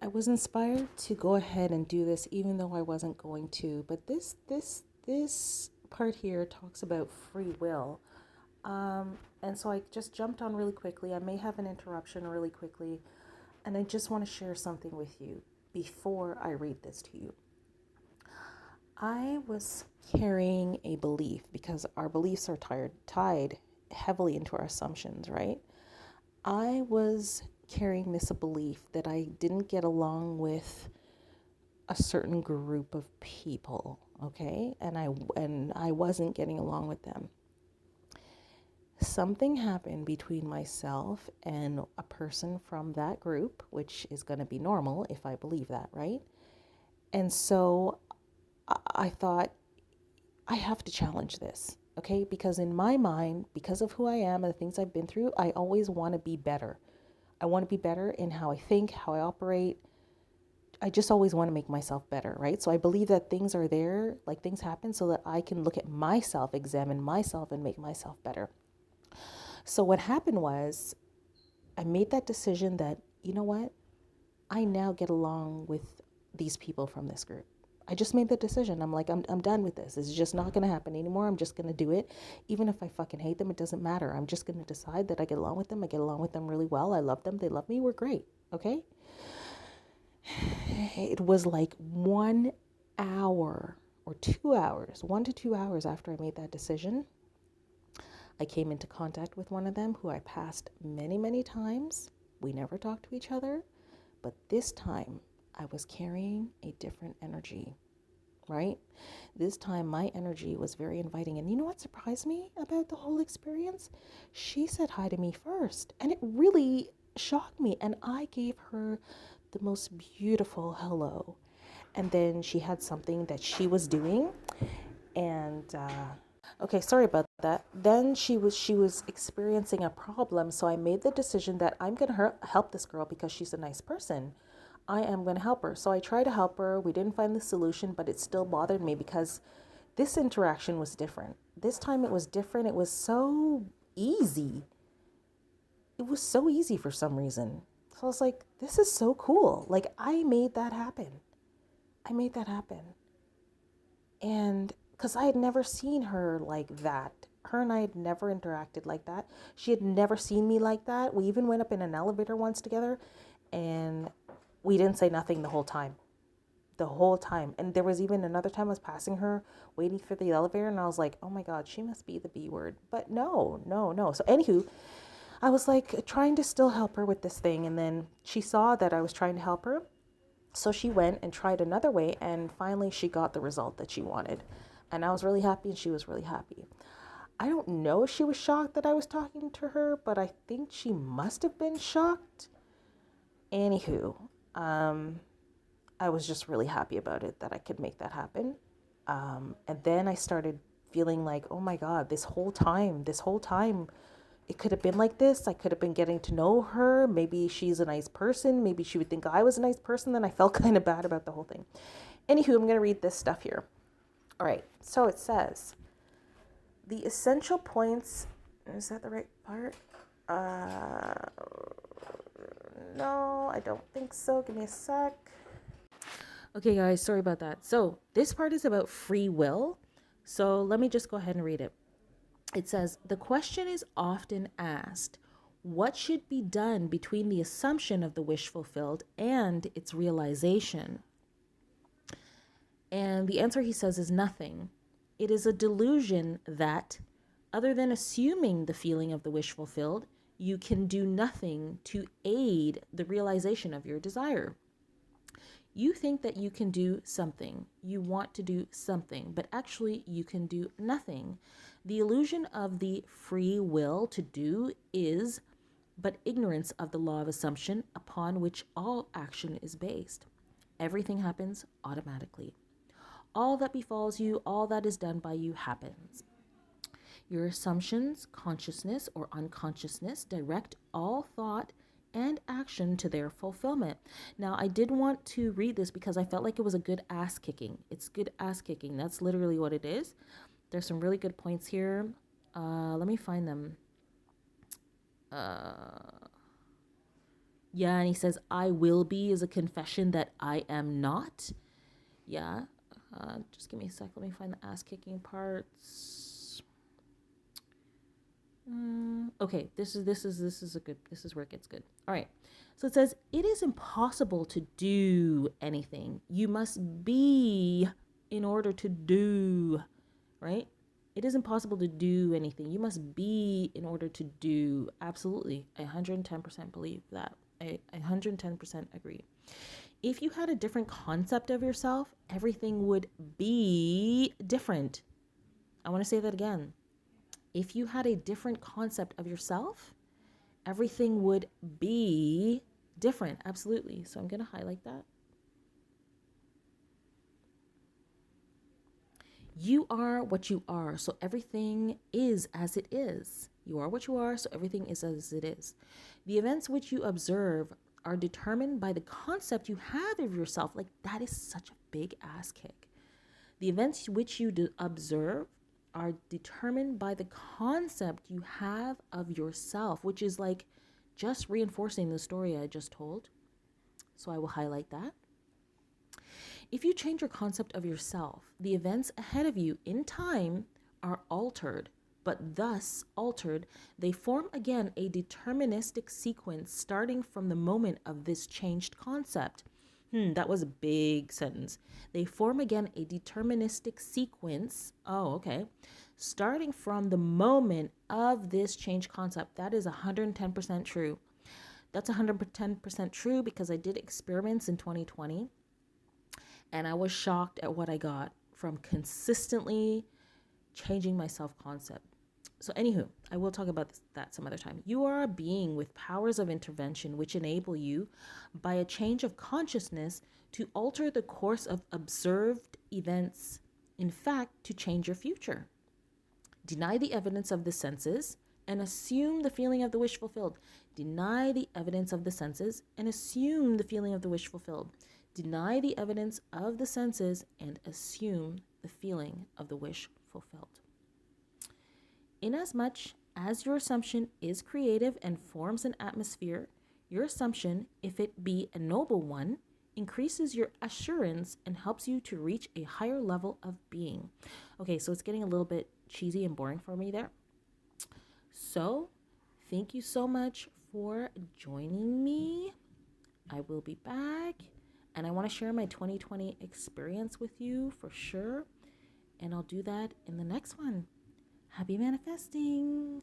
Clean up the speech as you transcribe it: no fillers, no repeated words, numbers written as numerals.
I was inspired to go ahead and do this even though I wasn't going to, but this part here talks about free will. And so I just jumped on really quickly. I may have an interruption really quickly, and I just want to share something with you before I read this to you. I was carrying a belief because our beliefs are tied heavily into our assumptions, right? I was carrying this belief that I didn't get along with a certain group of people, okay? And I wasn't getting along with them. Something happened between myself and a person from that group, which is going to be normal if I believe that, right? And so I thought, I have to challenge this, okay? Because in my mind, because of who I am and the things I've been through, I always want to be better. I want to be better in how I think, how I operate. I just always want to make myself better, right? So I believe that things are there, like things happen so that I can look at myself, examine myself, and make myself better. So what happened was I made that decision that, you know what? I now get along with these people from this group. I just made the decision. I'm like, I'm done with this. This is just not going to happen anymore. I'm just going to do it. Even if I fucking hate them, it doesn't matter. I'm just going to decide that I get along with them. I get along with them really well. I love them. They love me. We're great. Okay. It was like 1 hour or 2 hours, 1 to 2 hours after I made that decision, I came into contact with one of them who I passed many, many times. We never talked to each other, but this time I was carrying a different energy, right? This time my energy was very inviting. And you know what surprised me about the whole experience? She said hi to me first, and it really shocked me. And I gave her the most beautiful hello. And then she had something that she was doing, and okay, sorry about that. Then she was experiencing a problem, so I made the decision that I'm going to help this girl because she's a nice person. I am going to help her. So I tried to help her. We didn't find the solution, but it still bothered me because this interaction was different. This time it was different. It was so easy. It was so easy for some reason. So I was like, this is so cool. Like, I made that happen. I made that happen. And because I had never seen her like that. Her and I had never interacted like that. She had never seen me like that. We even went up in an elevator once together, and we didn't say nothing the whole time. The whole time. And there was even another time I was passing her, waiting for the elevator, and I was like, oh my God, she must be the B word. But no, no, no. So, anywho, I was like trying to still help her with this thing. And then she saw that I was trying to help her. So she went and tried another way, and finally she got the result that she wanted. And I was really happy, and she was really happy. I don't know if she was shocked that I was talking to her, but I think she must have been shocked. Anywho, I was just really happy about it that I could make that happen. And then I started feeling like, oh my God, this whole time, it could have been like this. I could have been getting to know her. Maybe she's a nice person. Maybe she would think I was a nice person. Then I felt kind of bad about the whole thing. Anywho, I'm going to read this stuff here. All right. So it says, the essential points. Is that the right part? No, I don't think so. Give me a sec. Okay, guys, sorry about that. So this part is about free will. So let me just go ahead and read it. It says, the question is often asked, what should be done between the assumption of the wish fulfilled and its realization? And the answer, he says, is nothing. It is a delusion that, other than assuming the feeling of the wish fulfilled, you can do nothing to aid the realization of your desire. You think that you can do something, you want to do something, but actually you can do nothing. The illusion of the free will to do is but ignorance of the law of assumption upon which all action is based. Everything happens automatically. All that befalls you, all that is done by you happens. Your assumptions, consciousness or unconsciousness, direct all thought and action to their fulfillment. Now, I did want to read this because I felt like it was a good ass kicking. It's good ass kicking. That's literally what it is. There's some really good points here. Let me find them. Yeah, and he says, I will be is a confession that I am not. Yeah. Just give me a sec. Let me find the ass kicking parts. Okay, this is where it gets good. All right. So it says, it is impossible to do anything. You must be in order to do, right? It is impossible to do anything. You must be in order to do. Absolutely. I 110% believe that. I 110% agree. If you had a different concept of yourself, everything would be different. I want to say that again. If you had a different concept of yourself, everything would be different. Absolutely. So I'm going to highlight that. You are what you are, so everything is as it is. You are what you are, so everything is as it is. The events which you observe are determined by the concept you have of yourself. Like, that is such a big ass kick. The events which you observe are determined by the concept you have of yourself, which is like just reinforcing the story I just told. So I will highlight that. If you change your concept of yourself, the events ahead of you in time are altered, but thus altered, they form again a deterministic sequence starting from the moment of this changed concept. That was a big sentence. They form again a deterministic sequence. Oh, okay. Starting from the moment of this changed concept. That is 110% true. That's 110% true because I did experiments in 2020. And I was shocked at what I got from consistently changing my self-concept. So anywho, I will talk about that some other time. You are a being with powers of intervention which enable you, by a change of consciousness, to alter the course of observed events. In fact, to change your future. Deny the evidence of the senses and assume the feeling of the wish fulfilled. Deny the evidence of the senses and assume the feeling of the wish fulfilled. Deny the evidence of the senses and assume the feeling of the wish fulfilled. Inasmuch as your assumption is creative and forms an atmosphere, your assumption, if it be a noble one, increases your assurance and helps you to reach a higher level of being. Okay, so it's getting a little bit cheesy and boring for me there. So, thank you so much for joining me. I will be back. And I want to share my 2020 experience with you for sure. And I'll do that in the next one. Happy manifesting.